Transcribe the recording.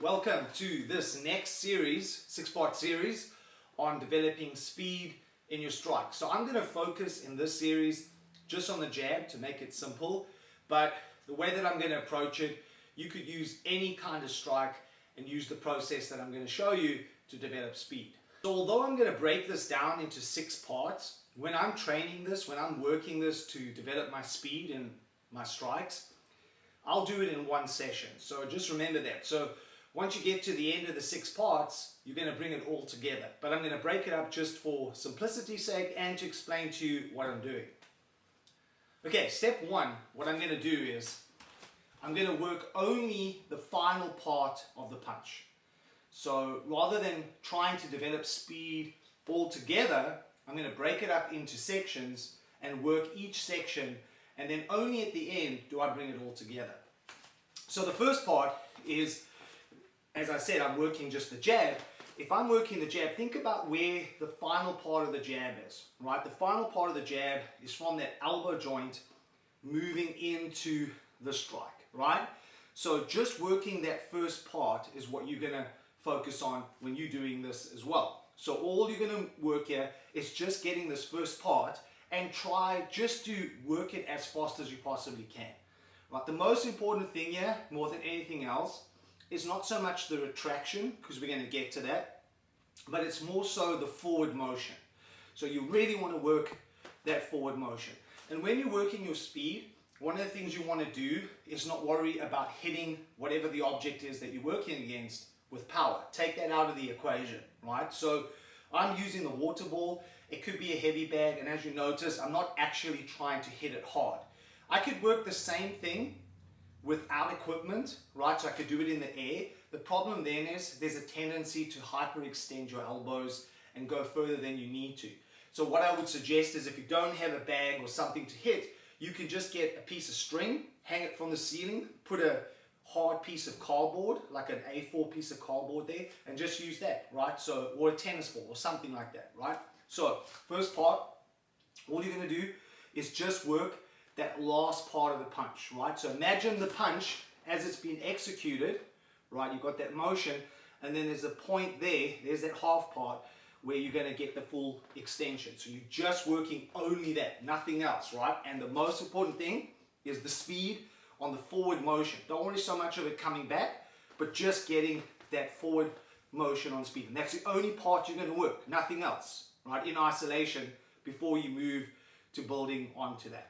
Welcome to this next series, 6-part series on developing speed in your strike. So I'm going to focus in this series just on the jab to make it simple, but the way that I'm going to approach it, you could use any kind of strike and use the process that I'm going to show you to develop speed. So although I'm going to break this down into 6 parts, when I'm training this, when I'm working this to develop my speed and my strikes, I'll do it in one session. So just remember that. So once you get to the end of the 6 parts, you're going to bring it all together. But I'm going to break it up just for simplicity's sake and to explain to you what I'm doing. Okay, step 1, what I'm going to do is I'm going to work only the final part of the punch. So rather than trying to develop speed all together, I'm going to break it up into sections and work each section, and then only at the end do I bring it all together. So the first part is, as I said, I'm working just the jab. If I'm working the jab, think about where the final part of the jab is, right? The final part of the jab is from that elbow joint moving into the strike, right? So just working that first part is what you're going to focus on when you're doing this as well. So all you're going to work here is just getting this first part and try just to work it as fast as you possibly can. Right? The most important thing here, more than anything else, is not so much the retraction, because we're going to get to that, but it's more so the forward motion. So you really want to work that forward motion. And when you're working your speed, one of the things you want to do is not worry about hitting whatever the object is that you're working against with power. Take that out of the equation, right? So I'm using the water ball. It could be a heavy bag, and as you notice, I'm not actually trying to hit it hard. I could work the same thing without equipment, right? So I could do it in the air. The problem then is there's a tendency to hyperextend your elbows and go further than you need to. So what I would suggest is if you don't have a bag or something to hit, you can just get a piece of string, hang it from the ceiling, put a hard piece of cardboard, like an A4 piece of cardboard there, and just use that, right? So, or a tennis ball or something like that, right? So first part, all you're going to do is just work that last part of the punch, right? So imagine the punch as it's been executed, right? You've got that motion, and then there's a point there, there's that half part where you're going to get the full extension. So you're just working only that, nothing else, right? And the most important thing is the speed on the forward motion. Don't worry so much of it coming back, but just getting that forward motion on speed. And that's the only part you're going to work, nothing else, right? In isolation before you move to building onto that.